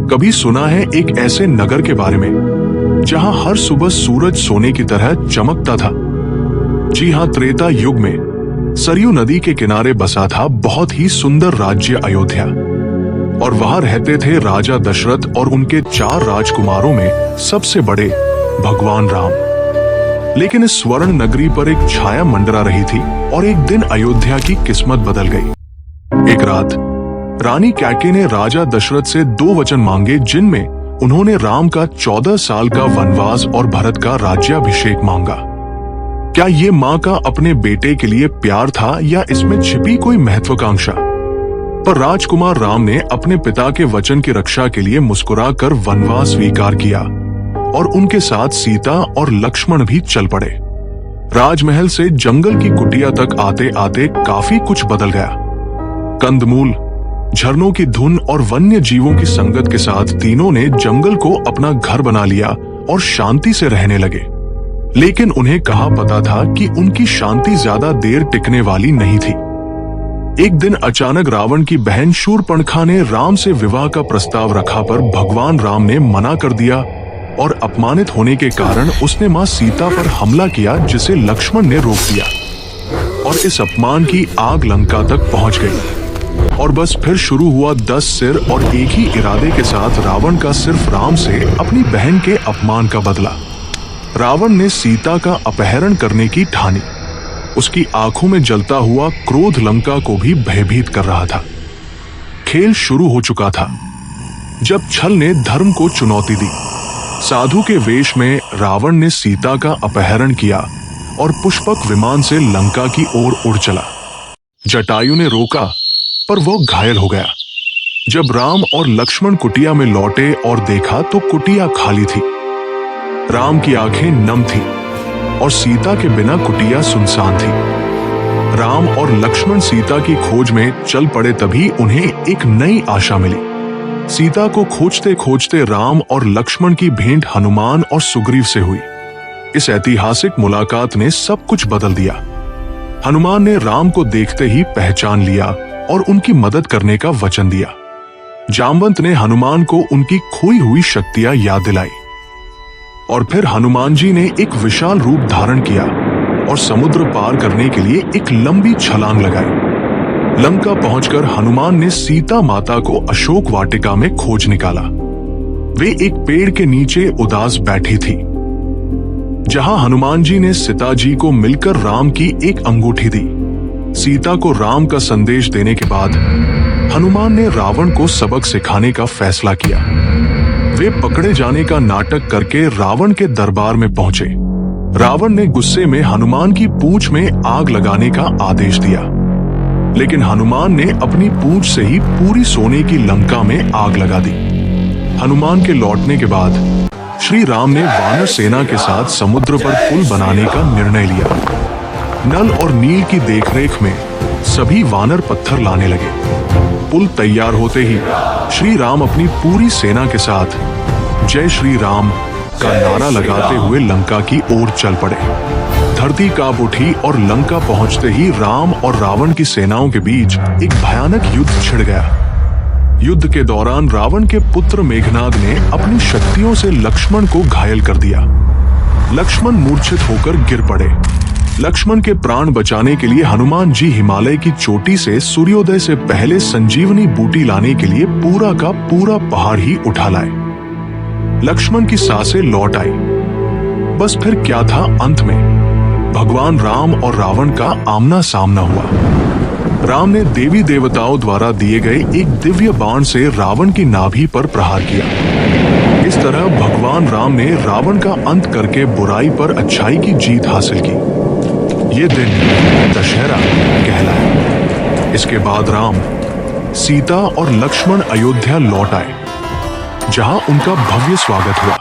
कभी सुना है एक ऐसे नगर के बारे में जहां हर सुबह सूरज सोने की तरह चमकता था? जी हां, त्रेता युग में सरयू नदी के किनारे बसा था बहुत ही सुंदर राज्य अयोध्या, और वहां रहते थे राजा दशरथ और उनके 4 राजकुमारों में सबसे बड़े भगवान राम। लेकिन इस स्वर्ण नगरी पर एक छाया मंडरा रही थी और एक दिन अयोध्या की किस्मत बदल गई। एक रात रानी कैके ने राजा दशरथ से 2 वचन मांगे, जिनमें उन्होंने राम का 14 साल का वनवास और भरत का राज्याभिषेक मांगा। क्या ये मां का अपने बेटे के लिए प्यार था या इसमें छिपी कोई महत्वाकांक्षा? पर राजकुमार राम ने अपने पिता के वचन की रक्षा के लिए मुस्कुराकर वनवास स्वीकार किया और उनके साथ सीता और लक्ष्मण भी चल पड़े। राजमहल से जंगल की कुटिया तक आते आते काफी कुछ बदल गया। कंदमूल, झरनों की धुन और वन्य जीवों की संगत के साथ तीनों ने जंगल को अपना घर बना लिया और शांति से रहने लगे। लेकिन उन्हें कहा पता था कि उनकी शांति ज्यादा देर टिकने वाली नहीं थी। एक दिन अचानक रावण की बहन शूर्पणखा ने राम से विवाह का प्रस्ताव रखा, पर भगवान राम ने मना कर दिया और अपमानित होने के कारण उसने मां सीता पर हमला किया, जिसे लक्ष्मण ने रोक दिया। और इस अपमान की आग लंका तक पहुंच गई। और बस फिर शुरू हुआ 10 सिर और एक ही इरादे के साथ रावण का सिर्फ राम से अपनी बहन के अपमान का बदला। रावण ने सीता का अपहरण करने की ठानी। उसकी आंखों में जलता हुआ क्रोध लंका को भी भयभीत कर रहा था। खेल शुरू हो चुका था जब छल ने धर्म को चुनौती दी। साधु के वेश में रावण ने सीता का अपहरण किया और पुष्पक विमान से लंका की ओर उड़ चला। जटायु ने रोका, पर वो घायल हो गया। जब राम और लक्ष्मण कुटिया में लौटे और देखा तो कुटिया खाली थी। राम की आंखें नम थी और सीता के बिना कुटिया सुनसान थी। राम और लक्ष्मण सीता की खोज में चल पड़े, तभी उन्हें एक नई आशा मिली। सीता को खोजते खोजते राम और लक्ष्मण की भेंट हनुमान और सुग्रीव से हुई। इस ऐतिहासिक मुलाकात ने सब कुछ बदल दिया। हनुमान ने राम को देखते ही पहचान लिया और उनकी मदद करने का वचन दिया। जामवंत ने हनुमान को उनकी खोई हुई शक्तियां याद दिलाई और फिर हनुमान जी ने एक विशाल रूप धारण किया और समुद्र पार करने के लिए एक लंबी छलांग लगाई। लंका पहुंचकर हनुमान ने सीता माता को अशोक वाटिका में खोज निकाला। वे एक पेड़ के नीचे उदास बैठी थी, जहां हनुमान जी ने सीता जी को मिलकर राम की एक अंगूठी दी। सीता को राम का संदेश देने के बाद हनुमान ने रावण को सबक सिखाने का फैसला किया। वे पकड़े जाने का नाटक करके रावण के दरबार में पहुंचे। रावण ने गुस्से में हनुमान की पूंछ में आग लगाने का आदेश दिया, लेकिन हनुमान ने अपनी पूंछ से ही पूरी सोने की लंका में आग लगा दी। हनुमान के लौटने के बाद श्री राम ने वानर सेना के साथ समुद्र पर पुल बनाने का निर्णय लिया। नल और नील की देखरेख में सभी वानर पत्थर लाने लगे। पुल तैयार होते ही श्री राम अपनी पूरी सेना के साथ जय श्री राम का नारा लगाते हुए लंका की ओर चल पड़े। धरती कांप उठी और लंका पहुंचते ही राम और रावण की सेनाओं के बीच एक भयानक युद्ध छिड़ गया। युद्ध के दौरान रावण के पुत्र मेघनाद ने अपनी शक्तियों से लक्ष्मण को घायल कर दिया। लक्ष्मण मूर्छित होकर गिर पड़े। लक्ष्मण के प्राण बचाने के लिए हनुमान जी हिमालय की चोटी से सूर्योदय से पहले संजीवनी बूटी लाने के लिए पूरा का पूरा पहाड़ ही उठा लाए। लक्ष्मण की सांसें लौट आई। बस फिर क्या था अंत में? भगवान राम और रावण का आमना सामना हुआ। राम ने देवी देवताओं द्वारा दिए गए एक दिव्य बाण से रावण की नाभि पर प्रहार किया। इस तरह भगवान राम ने रावण का अंत करके बुराई पर अच्छाई की जीत हासिल की। ये दिन दशहरा कहलाया। इसके बाद राम, सीता और लक्ष्मण अयोध्या लौट आए, जहां उनका भव्य स्वागत हुआ।